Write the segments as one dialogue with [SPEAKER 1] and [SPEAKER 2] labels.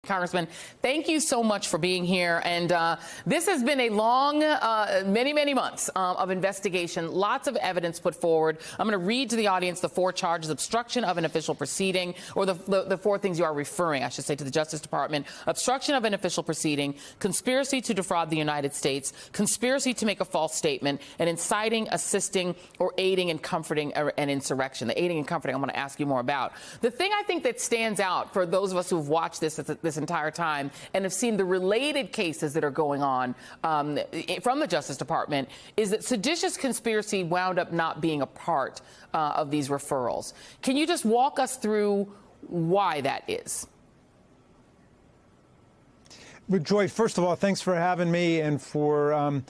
[SPEAKER 1] Congressman, thank you so much for being here. And this has been a long, many months of investigation, lots of evidence put forward. I'm going to read to the audience the 4 charges: obstruction of an official proceeding, or the 4 things you are referring, I should say, to the Justice Department: obstruction of an official proceeding, conspiracy to defraud the United States, conspiracy to make a false statement, and inciting, assisting, or aiding and comforting an insurrection. The aiding and comforting I want to ask you more about. The thing I think that stands out for those of us who've watched this entire time and have seen the related cases that are going on from the Justice Department is that seditious conspiracy wound up not being a part of these referrals. Can you just walk us through why that is?
[SPEAKER 2] Well, Joy, first of all, thanks for having me and for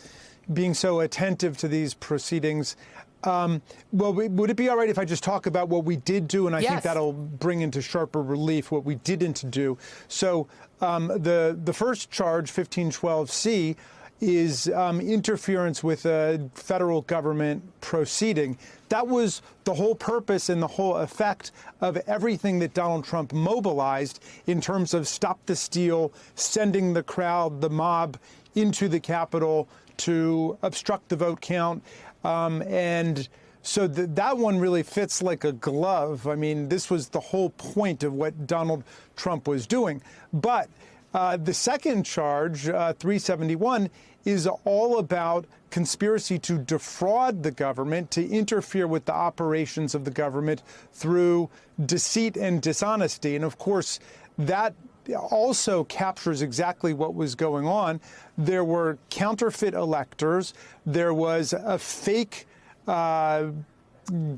[SPEAKER 2] being so attentive to these proceedings. Well, would it be all right if I just talk about what we did do? And I think that'll bring into sharper relief what we didn't do. So the first charge, 1512C, is interference with a federal government proceeding. That was the whole purpose and the whole effect of everything that Donald Trump mobilized in terms of stop the steal, sending the crowd, the mob, into the Capitol to obstruct the vote count. And so that one really fits like a glove. I mean, this was the whole point of what Donald Trump was doing. But the second charge, 371, is all about conspiracy to defraud the government, to interfere with the operations of the government through deceit and dishonesty. And of course, that also captures exactly what was going on. There were counterfeit electors. There was a fake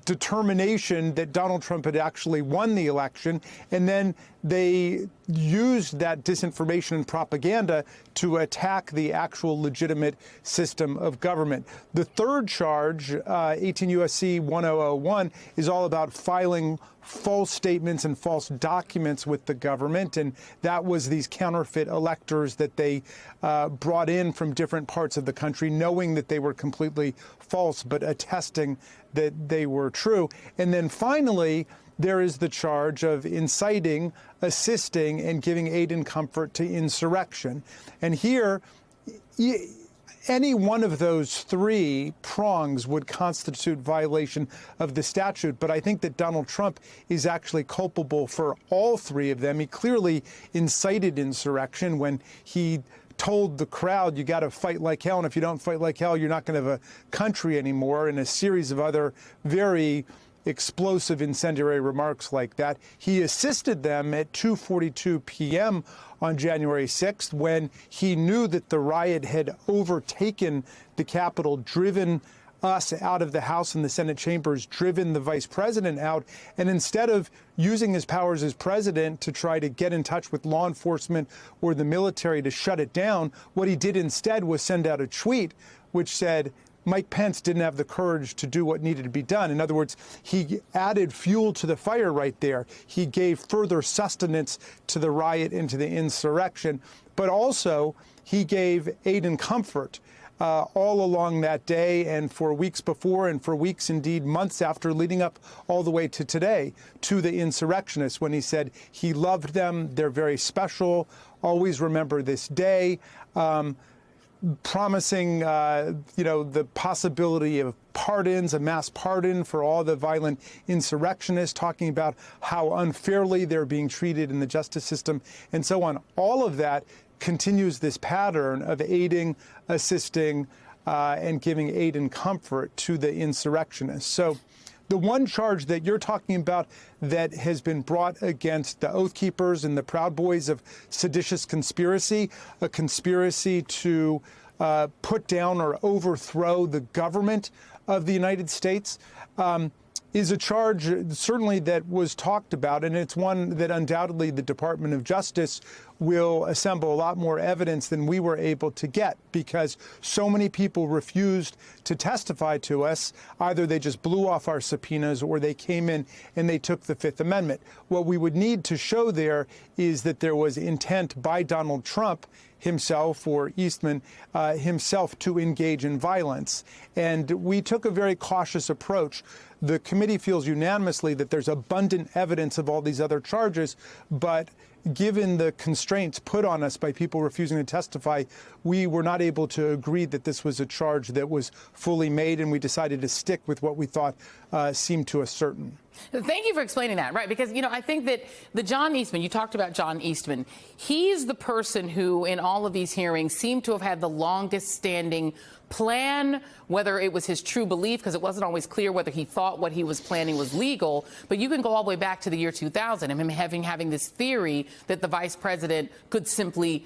[SPEAKER 2] determination that Donald Trump had actually won the election. And then they used that disinformation and propaganda to attack the actual legitimate system of government. The third charge, 18 U.S.C. 1001, is all about filing false statements and false documents with the government. And that was these counterfeit electors that they brought in from different parts of the country, knowing that they were completely false, but attesting that they were true. And then finally, there is the charge of inciting, assisting, and giving aid and comfort to insurrection. And here, any one of those 3 prongs would constitute violation of the statute. But I think that Donald Trump is actually culpable for all 3 of them. He clearly incited insurrection when he told the crowd, you got to fight like hell, and if you don't fight like hell, you're not going to have a country anymore, and a series of other very explosive incendiary remarks like that. He assisted them at 2:42 p.m. on January 6th when he knew that the riot had overtaken the Capitol, driven us out of the House and the Senate chambers, driven the vice president out. And instead of using his powers as president to try to get in touch with law enforcement or the military to shut it down, what he did instead was send out a tweet which said, Mike Pence didn't have the courage to do what needed to be done. In other words, he added fuel to the fire right there. He gave further sustenance to the riot and to the insurrection, but also he gave aid and comfort all along that day and for weeks before and for weeks, indeed months after, leading up all the way to today, to the insurrectionists, when he said he loved them, they're very special, always remember this day, promising, the possibility of pardons, a mass pardon for all the violent insurrectionists, talking about how unfairly they're being treated in the justice system, and so on. All of that continues this pattern of aiding, assisting, and giving aid and comfort to the insurrectionists. So the one charge that you're talking about that has been brought against the Oath Keepers and the Proud Boys of seditious conspiracy, a conspiracy to put down or overthrow the government of the United States, is a charge certainly that was talked about, and it's one that undoubtedly the Department of Justice will assemble a lot more evidence than we were able to get, because so many people refused to testify to us. Either they just blew off our subpoenas or they came in and they took the Fifth Amendment. What we would need to show there is that there was intent by Donald Trump himself or Eastman himself to engage in violence. And we took a very cautious approach. The committee feels unanimously that there's abundant evidence of all these other charges, but given the constraints put on us by people refusing to testify, we were not able to agree that this was a charge that was fully made, and we decided to stick with what we thought seemed to us certain.
[SPEAKER 1] Thank you for explaining that, right? Because, I think that the John Eastman, you talked about John Eastman, he's the person who, in all of these hearings, seemed to have had the longest standing plan, whether it was his true belief, because it wasn't always clear whether he thought what he was planning was legal. But you can go all the way back to the year 2000 and him having this theory that the vice president could simply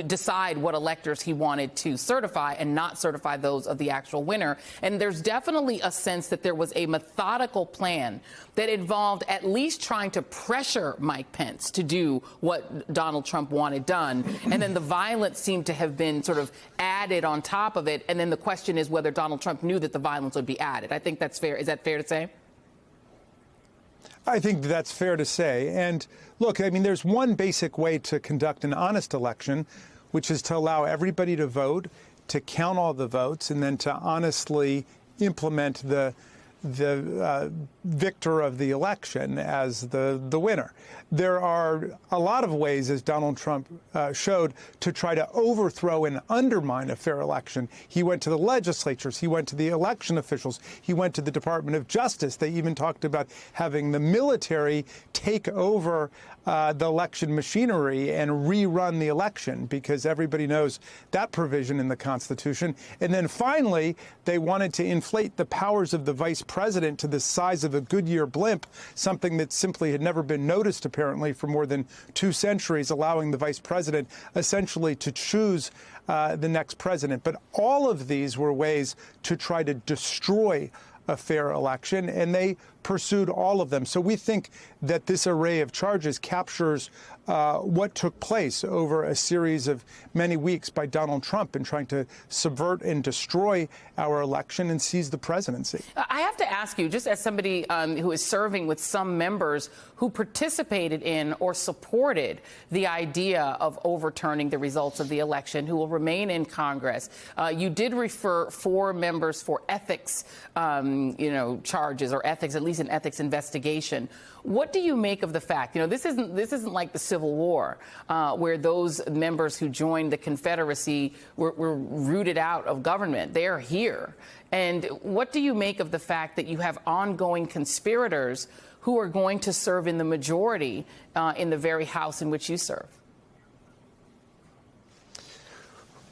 [SPEAKER 1] decide what electors he wanted to certify and not certify those of the actual winner. And there's definitely a sense that there was a methodical plan that involved at least trying to pressure Mike Pence to do what Donald Trump wanted done. And then the violence seemed to have been sort of added on top of it. And then the question is whether Donald Trump knew that the violence would be added. I think that's fair. Is that fair to say?
[SPEAKER 2] I think that's fair to say. And look, I mean, there's one basic way to conduct an honest election, which is to allow everybody to vote, to count all the votes, and then to honestly implement the victor of the election as the winner. There are a lot of ways, as Donald Trump showed, to try to overthrow and undermine a fair election. He went to the legislatures. He went to the election officials. He went to the Department of Justice. They even talked about having the military take over the election machinery and rerun the election, because everybody knows that provision in the Constitution. And then finally, they wanted to inflate the powers of the vice president to the size of a Goodyear blimp, something that simply had never been noticed, apparently, for more than 2 centuries, allowing the vice president essentially to choose the next president. But all of these were ways to try to destroy a fair election, and they pursued all of them. So we think that this array of charges captures what took place over a series of many weeks by Donald Trump in trying to subvert and destroy our election and seize the presidency.
[SPEAKER 1] I have to ask you, just as somebody who is serving with some members who participated in or supported the idea of overturning the results of the election, who will remain in Congress, you did refer 4 members for ethics, charges or ethics, at least an ethics investigation. What do you make of the fact, this isn't like the Civil War, where those members who joined the Confederacy were rooted out of government. They are here. And what do you make of the fact that you have ongoing conspirators who are going to serve in the majority in the very House in which you serve?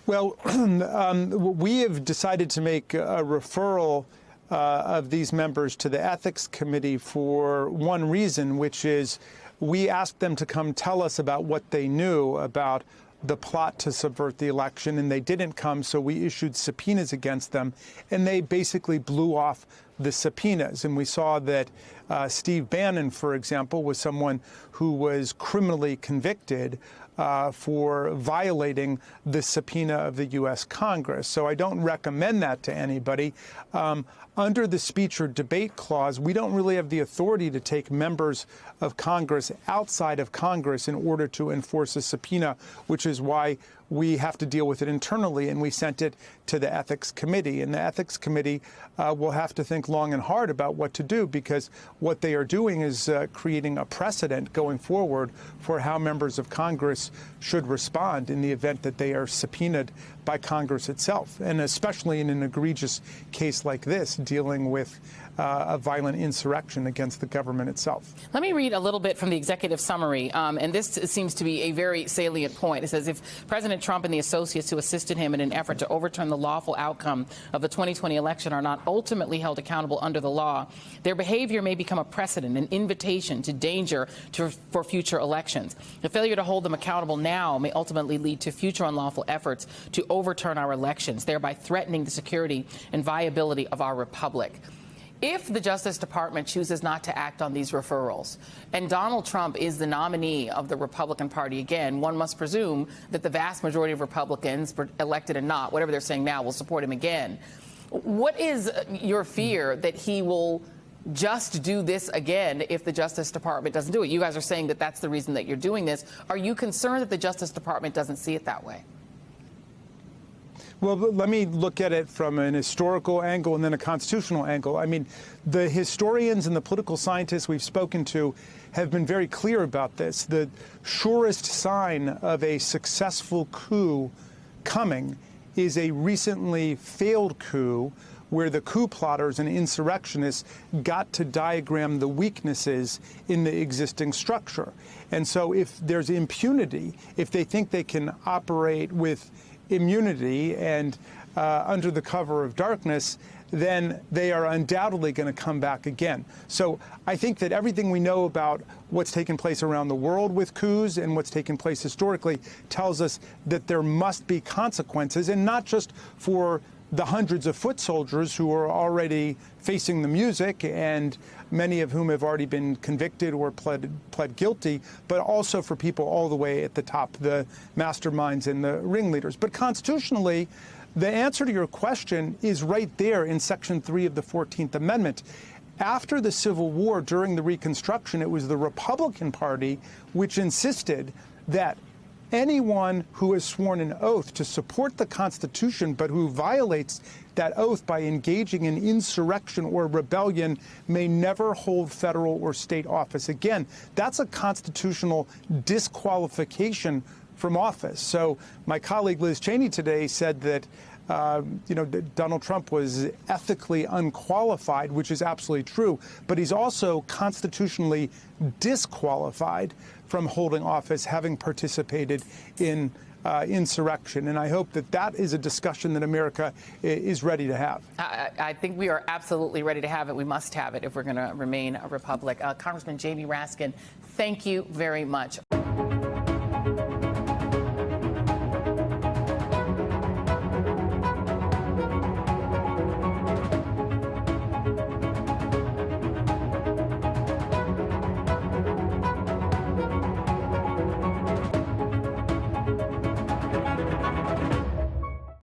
[SPEAKER 2] Well, we have decided to make a referral of these members to the Ethics Committee for one reason, which is we asked them to come tell us about what they knew about the plot to subvert the election, and they didn't come, so we issued subpoenas against them, and they basically blew off the subpoenas. And we saw that Steve Bannon, for example, was someone who was criminally convicted for violating the subpoena of the U.S. Congress. So I don't recommend that to anybody. Under the speech or debate clause, we don't really have the authority to take members of Congress outside of Congress in order to enforce a subpoena, which is why we have to deal with it internally, and we sent it to the Ethics Committee. And the Ethics Committee will have to think long and hard about what to do, because what they are doing is creating a precedent going forward for how members of Congress should respond in the event that they are subpoenaed by Congress itself, and especially in an egregious case like this, dealing with a violent insurrection against the government itself.
[SPEAKER 1] Let me read a little bit from the executive summary, and this seems to be a very salient point. It says, if President Trump and the associates who assisted him in an effort to overturn the lawful outcome of the 2020 election are not ultimately held accountable under the law, their behavior may become a precedent, an invitation to danger for future elections. The failure to hold them accountable now may ultimately lead to future unlawful efforts to overturn our elections, thereby threatening the security and viability of our republic. If the Justice Department chooses not to act on these referrals, and Donald Trump is the nominee of the Republican Party again, one must presume that the vast majority of Republicans, elected and not, whatever they're saying now, will support him again. What is your fear that he will just do this again if the Justice Department doesn't do it? You guys are saying that that's the reason that you're doing this. Are you concerned that the Justice Department doesn't see it that way?
[SPEAKER 2] Well, let me look at it from an historical angle and then a constitutional angle. I mean, the historians and the political scientists we've spoken to have been very clear about this. The surest sign of a successful coup coming is a recently failed coup where the coup plotters and insurrectionists got to diagram the weaknesses in the existing structure. And so if there's impunity, if they think they can operate with immunity and under the cover of darkness, then they are undoubtedly going to come back again. So I think that everything we know about what's taken place around the world with coups and what's taken place historically tells us that there must be consequences, and not just for the hundreds of foot soldiers who are already facing the music, and many of whom have already been convicted or pled guilty, but also for people all the way at the top, the masterminds and the ringleaders. But constitutionally, the answer to your question is right there in Section 3 of the 14th Amendment. After the Civil War, during the Reconstruction, it was the Republican Party which insisted that anyone who has sworn an oath to support the Constitution but who violates that oath by engaging in insurrection or rebellion may never hold federal or state office again. That's a constitutional disqualification from office. So my colleague Liz Cheney today said that Donald Trump was ethically unqualified, which is absolutely true, but he's also constitutionally disqualified from holding office, having participated in insurrection. And I hope that that is a discussion that America is ready to have.
[SPEAKER 1] I think we are absolutely ready to have it. We must have it if we're going to remain a republic. Congressman Jamie Raskin, thank you very much.